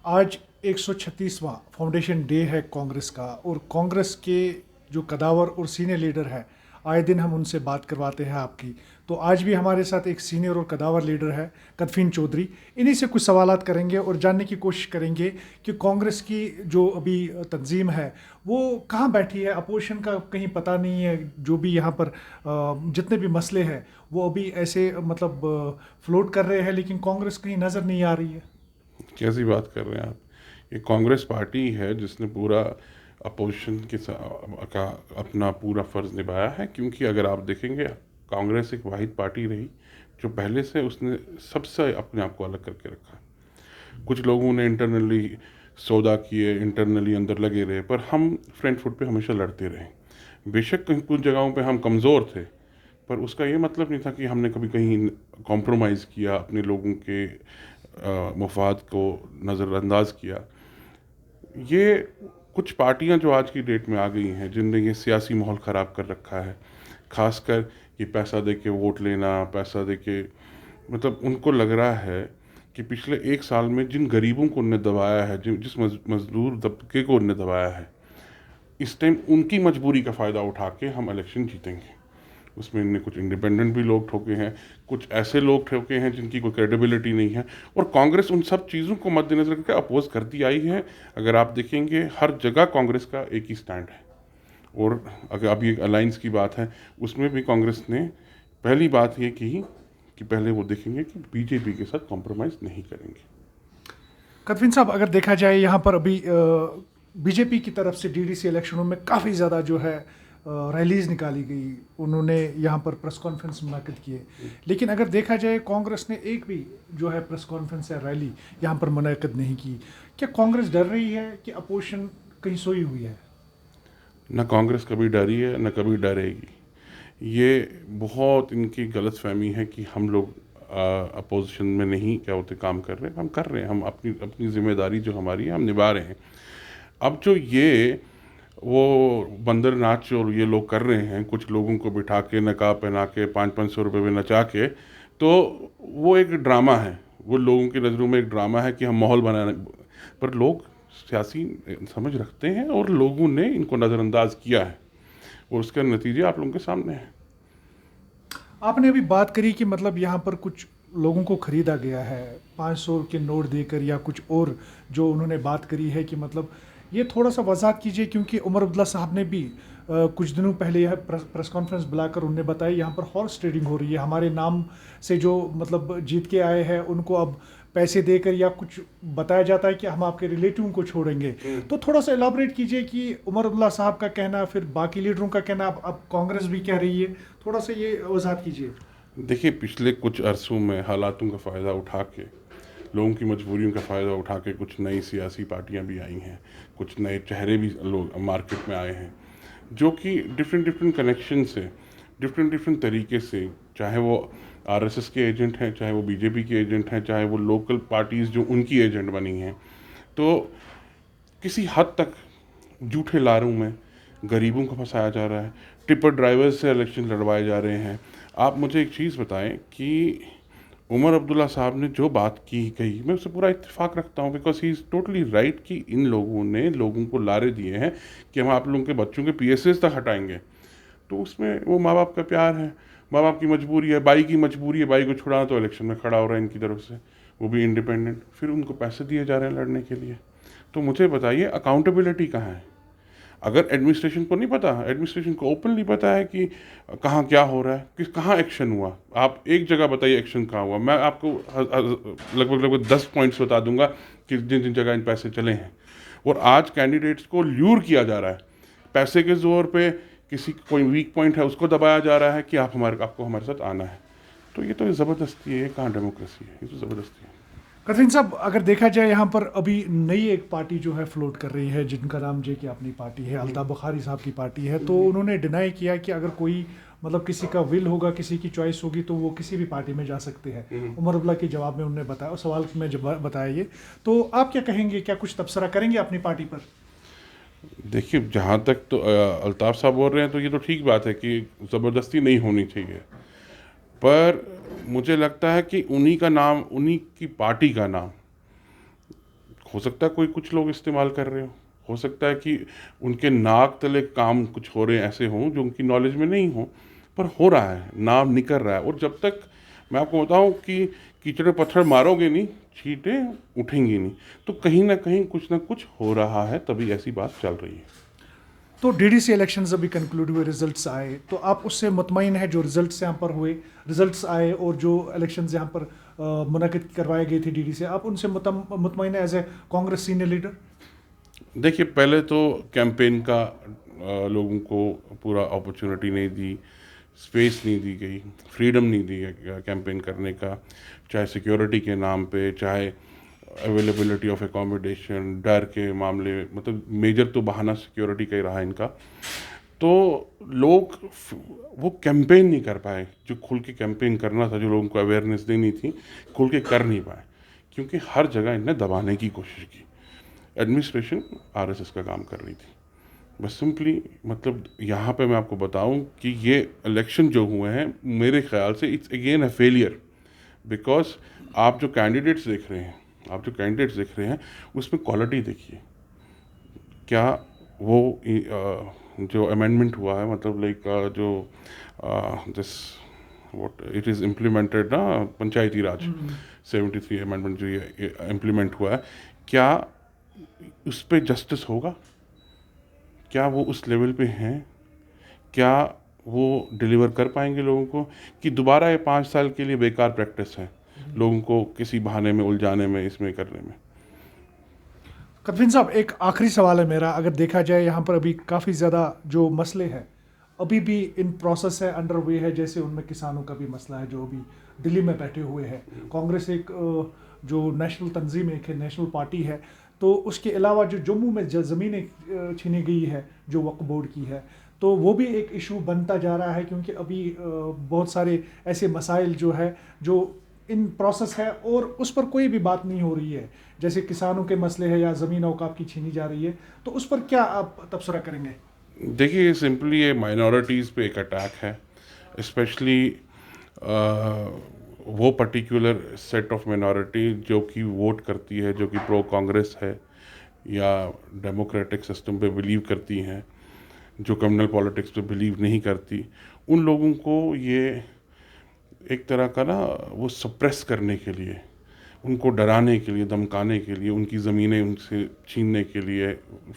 आज 136वां foundation day है कांग्रेस का, और कांग्रेस के जो कदावर और सीनियर लीडर है, आए दिन हम उनसे बात करवाते हैं आपकी। तो आज भी हमारे साथ एक सीनियर और कदावर लीडर है, कदफीन चौधरी। इन्हीं से कुछ सवालात करेंगे और जानने की कोशिश करेंगे कि कांग्रेस की जो अभी तंजीम है वो कहाँ बैठी है। अपोजिशन का कहीं पता नहीं है। जो भी यहाँ पर जितने भी मसले हैं वो अभी ऐसे मतलब फ्लोट कर रहे हैं, लेकिन कांग्रेस कहीं नज़र नहीं आ रही है। कैसी बात कर रहे हैं आप? ये कांग्रेस पार्टी है जिसने पूरा अपोजिशन का अपना पूरा फ़र्ज़ निभाया है, क्योंकि अगर आप देखेंगे कांग्रेस एक वाहिद पार्टी रही जो पहले से उसने सबसे अपने आप को अलग करके रखा। कुछ लोगों ने इंटरनली सौदा किए, इंटरनली अंदर लगे रहे, पर हम फ्रंट फुट पे हमेशा लड़ते रहे। बेशक कहीं कुछ जगहों पे हम कमज़ोर थे, पर उसका ये मतलब नहीं था कि हमने कभी कहीं कॉम्प्रोमाइज़ किया, अपने लोगों के मफाद को नज़रअंदाज किया। ये कुछ पार्टियां जो आज की डेट में आ गई हैं, जिनने ये सियासी माहौल ख़राब कर रखा है, ख़ासकर ये पैसा दे के वोट लेना, पैसा दे के, मतलब उनको लग रहा है कि पिछले एक साल में जिन गरीबों को उनने दबाया है, जिस मजदूर तबके को उनने दबाया है, इस टाइम उनकी मजबूरी का फ़ायदा उठा के हम इलेक्शन जीतेंगे। उसमें इनने कुछ इंडिपेंडेंट भी लोग ठोके हैं, कुछ ऐसे लोग ठोके हैं जिनकी कोई क्रेडिबिलिटी नहीं है, और कांग्रेस उन सब चीज़ों को मद्देनजर करके अपोज करती आई है। अगर आप देखेंगे हर जगह कांग्रेस का एक ही स्टैंड है। और अगर अभी एक अलायंस की बात है, उसमें भी कांग्रेस ने पहली बात ये की कि पहले वो देखेंगे कि बीजेपी के साथ कॉम्प्रोमाइज़ नहीं करेंगे। कदफीन साहब, अगर देखा जाए यहाँ पर अभी बीजेपी की तरफ से डीडीसी इलेक्शनों में काफ़ी ज़्यादा जो है रैलीज निकाली गई, उन्होंने यहाँ पर प्रेस कॉन्फ्रेंस मुनक़िद किए। लेकिन अगर देखा जाए कांग्रेस ने एक भी जो है प्रेस कॉन्फ्रेंस या रैली यहाँ पर मुनक़िद नहीं की। क्या कांग्रेस डर रही है कि अपोजिशन कहीं सोई हुई है? न कांग्रेस कभी डरी है, न कभी डरेगी। ये बहुत इनकी गलतफहमी है कि हम लोग अपोजिशन में नहीं क्या होते काम कर रहे हैं। हम कर रहे हैं, हम अपनी अपनी जिम्मेदारी जो हमारी है हम निभा रहे हैं। अब जो ये वो बंदर नाच और ये लोग कर रहे हैं, कुछ लोगों को बिठा के नकाब पहना के 500-500 रुपये में नचा के, तो वो एक ड्रामा है। वो लोगों की नज़रों में एक ड्रामा है कि हम माहौल बनाने, पर लोग सियासी समझ रखते हैं और लोगों ने इनको नज़रअंदाज किया है, और उसके नतीजे आप लोगों के सामने हैं। आपने अभी बात करी कि मतलब यहाँ पर कुछ लोगों को खरीदा गया है 500 के नोट देकर, या कुछ और जो उन्होंने बात करी है कि मतलब ये थोड़ा सा वजाहत कीजिए, क्योंकि उमर अब्दुल्ला साहब ने भी कुछ दिनों पहले यह प्रेस कॉन्फ्रेंस बुलाकर उन्होंने बताया यहाँ पर हॉर्स ट्रेडिंग हो रही है। हमारे नाम से जो मतलब जीत के आए हैं उनको अब पैसे देकर या कुछ बताया जाता है कि हम आपके रिलेटिव को छोड़ेंगे। तो थोड़ा सा एलाबरेट कीजिए कि उमर अब्दुल्ला साहब का कहना, फिर बाकी लीडरों का कहना, अब कांग्रेस भी कह रही है, थोड़ा सा ये वजाहत कीजिए। देखिए, पिछले कुछ अरसों में हालातों का फ़ायदा उठा के, लोगों की मजबूरियों का फ़ायदा उठा के कुछ नई सियासी पार्टियां भी आई हैं, कुछ नए चेहरे भी लोग मार्केट में आए हैं, जो कि डिफरेंट डिफरेंट कनेक्शन से, डिफरेंट डिफरेंट तरीके से, चाहे वो आरएसएस के एजेंट हैं, चाहे वो बीजेपी के एजेंट हैं, चाहे वो लोकल पार्टीज़ जो उनकी एजेंट बनी हैं, तो किसी हद तक झूठे लारों में गरीबों को फंसाया जा रहा है। टिपर ड्राइवर्स से इलेक्शन लड़वाए जा रहे हैं। आप मुझे एक चीज़ बताएं कि उमर अब्दुल्ला साहब ने जो बात की कही, मैं उससे पूरा इत्तेफाक रखता हूँ, because he is totally right कि इन लोगों ने लोगों को लारे दिए हैं कि हम आप लोगों के बच्चों के पीएसएस तक हटाएंगे। तो उसमें वो माँ बाप का प्यार है, माँ बाप की मजबूरी है, बाई की मजबूरी है, बाई को छुड़ाना, तो इलेक्शन में खड़ा हो रहा है इनकी तरफ से, वो भी इंडिपेंडेंट, फिर उनको पैसे दिए जा रहे हैं लड़ने के लिए। तो मुझे बताइए अकाउंटेबिलिटी कहाँ है? अगर एडमिनिस्ट्रेशन को नहीं पता, एडमिनिस्ट्रेशन को ओपनली पता है कि कहाँ क्या हो रहा है, किस कहाँ एक्शन हुआ, आप एक जगह बताइए एक्शन कहाँ हुआ। मैं आपको लगभग लगभग 10 पॉइंट्स बता दूंगा कि जिन जिन जगह इन पैसे चले हैं। और आज कैंडिडेट्स को ल्यूर किया जा रहा है, पैसे के जोर पे किसी कोई वीक पॉइंट है उसको दबाया जा रहा है कि आपको हमारे साथ आना है। तो ये तो ज़बरदस्ती है, ये कहाँ डेमोक्रेसी है, ये तो ज़बरदस्ती है। कदरीन साहब, अगर देखा जाए यहाँ पर अभी नई एक पार्टी जो है फ्लोट कर रही है, जिनका नाम जे की अपनी पार्टी है, अल्ताफ बुखारी साहब की पार्टी है। तो उन्होंने डिनाई किया कि अगर कोई मतलब किसी का विल होगा, किसी की चॉइस होगी, तो वो किसी भी पार्टी में जा सकते हैं। उमर अब्दुल्ला के जवाब में उन्होंने बताया, सवाल में जब बताया ये, तो आप क्या कहेंगे, क्या कुछ तबसरा करेंगे अपनी पार्टी पर? देखिए, जहाँ तक तो अल्ताफ़ साहब बोल रहे हैं तो ये तो ठीक बात है कि ज़बरदस्ती नहीं होनी चाहिए, पर मुझे लगता है कि उन्हीं का नाम, उन्हीं की पार्टी का नाम हो सकता है कोई कुछ लोग इस्तेमाल कर रहे हो सकता है कि उनके नाक तले काम कुछ हो रहे ऐसे हों जो उनकी नॉलेज में नहीं हो, पर हो रहा है, नाम निकल रहा है। और जब तक मैं आपको बताऊं कि कीचड़ में पत्थर मारोगे नहीं, छींटें उठेंगी नहीं, तो कहीं ना कहीं कुछ ना कुछ हो रहा है, तभी ऐसी बात चल रही है। तो डीडीसी इलेक्शंस अभी कंक्लूड हुए, रिजल्ट्स आए, तो आप उससे मुतमईन है जो रिजल्ट्स यहाँ पर हुए, रिजल्ट्स आए और जो इलेक्शंस यहाँ पर मुनक़िद करवाए गए थे डीडीसी, आप उनसे मुतमईन है as a Congress senior leader? देखिए, पहले तो कैंपेन का लोगों को पूरा अपॉर्चुनिटी नहीं दी, स्पेस नहीं दी गई, फ्रीडम नहीं दी कैंपेन करने का, चाहे सिक्योरिटी के नाम पे, चाहे अवेलेबिलिटी ऑफ एकोमोडेशन, डर के मामले, मतलब मेजर तो बहाना सिक्योरिटी का ही रहा इनका। तो लोग वो कैंपेन नहीं कर पाए, जो खुल के कैंपेन करना था, जो लोगों को अवेयरनेस देनी थी, खुल के कर नहीं पाए, क्योंकि हर जगह इन्हें दबाने की कोशिश की। एडमिनिस्ट्रेशन आरएसएस का काम कर रही थी। बस सिंपली, मतलब यहाँ पे मैं आपको बताऊं कि ये इलेक्शन जो हुए हैं, मेरे ख्याल से it's again a failure, because आप जो कैंडिडेट्स देख रहे हैं उसमें क्वालिटी देखिए। क्या वो जो अमेंडमेंट हुआ है, मतलब लाइक जो this what it is implemented ना, पंचायती राज 73 अमेंडमेंट जो ये इम्प्लीमेंट हुआ है, क्या उस पर जस्टिस होगा? क्या वो उस लेवल पे हैं? क्या वो डिलीवर कर पाएंगे लोगों को, कि दोबारा ये 5 साल के लिए बेकार प्रैक्टिस है, लोगों को किसी बहाने में उलझाने में, इसमें करने में? कदफीन साहब, एक आखिरी सवाल है मेरा। अगर देखा जाए यहाँ पर अभी काफ़ी ज़्यादा जो मसले हैं अभी भी इन प्रोसेस है, अंडर वे है, जैसे उनमें किसानों का भी मसला है जो अभी दिल्ली में बैठे हुए हैं। कांग्रेस एक जो नेशनल तंजीम, एक है नेशनल पार्टी है, तो उसके अलावा जो जम्मू में ज़मीनें छीनी गई है जो वक्फ बोर्ड की है, तो वो भी एक इशू बनता जा रहा है, क्योंकि अभी बहुत सारे ऐसे मसाइल जो है जो इन प्रोसेस है और उस पर कोई भी बात नहीं हो रही है, जैसे किसानों के मसले हैं या ज़मीन औकाफ की छीनी जा रही है, तो उस पर क्या आप तबसरा करेंगे? देखिए, सिंपली ये माइनॉरिटीज़ पे एक अटैक है, स्पेशली वो पर्टिकुलर सेट ऑफ मिनॉरिटी जो कि वोट करती है, जो कि प्रो कांग्रेस है या डेमोक्रेटिक सिस्टम पे बिलीव करती हैं, जो कम्युनल पॉलिटिक्स पे बिलीव नहीं करती, उन लोगों को ये एक तरह का ना, वो सप्रेस करने के लिए, उनको डराने के लिए, धमकाने के लिए, उनकी ज़मीनें उनसे छीनने के लिए,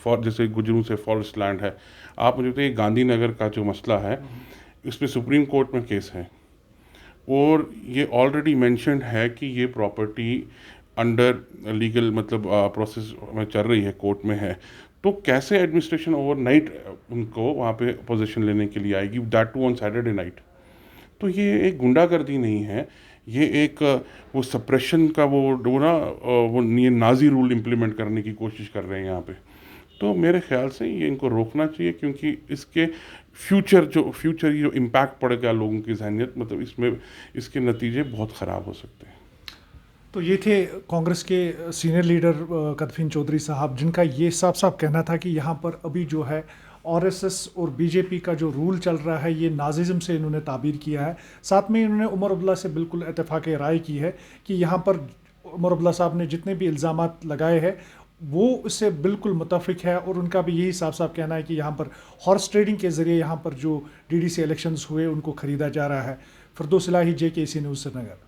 जैसे गुजरों से फॉरेस्ट लैंड है। आप मुझे बताइए, गांधीनगर का जो मसला है, इसमें सुप्रीम कोर्ट में केस है और ये ऑलरेडी मेंशन्ड है कि ये प्रॉपर्टी अंडर लीगल, मतलब प्रोसेस में चल रही है, कोर्ट में है। तो कैसे एडमिनिस्ट्रेशन ओवरनाइट उनको वहाँ पे पोजीशन लेने के लिए आएगी, that too on Saturday night? तो ये एक गुंडागर्दी नहीं है, ये एक वो सप्रेशन का वो ये नाजी रूल इम्प्लीमेंट करने की कोशिश कर रहे हैं यहाँ पे। तो मेरे ख्याल से ये इनको रोकना चाहिए, क्योंकि इसके फ्यूचर जो इम्पैक्ट पड़ेगा लोगों की जहनियत, मतलब इसके नतीजे बहुत ख़राब हो सकते हैं। तो ये थे कांग्रेस के सीनियर लीडर कदफीन चौधरी साहब, जिनका ये साफ साफ कहना था कि यहाँ पर अभी जो है आरएसएस और बीजेपी का जो रूल चल रहा है, ये नाजिज़म से इन्होंने ताबीर किया है। साथ में इन्होंने उमर अब्दुल्ला से बिल्कुल इत्तेफाक राय की है कि यहाँ पर उमर अब्दुल्ला साहब ने जितने भी इल्ज़ामात लगाए हैं वो उससे बिल्कुल मुतफिक है, और उनका भी यही साफ साफ कहना है कि यहाँ पर हॉर्स ट्रेडिंग के ज़रिए यहाँ पर जो डीडीसी इलेक्शंस हुए उनको ख़रीदा जा रहा है। फिरदौस इलाही, JKC न्यूज़, श्रीनगर।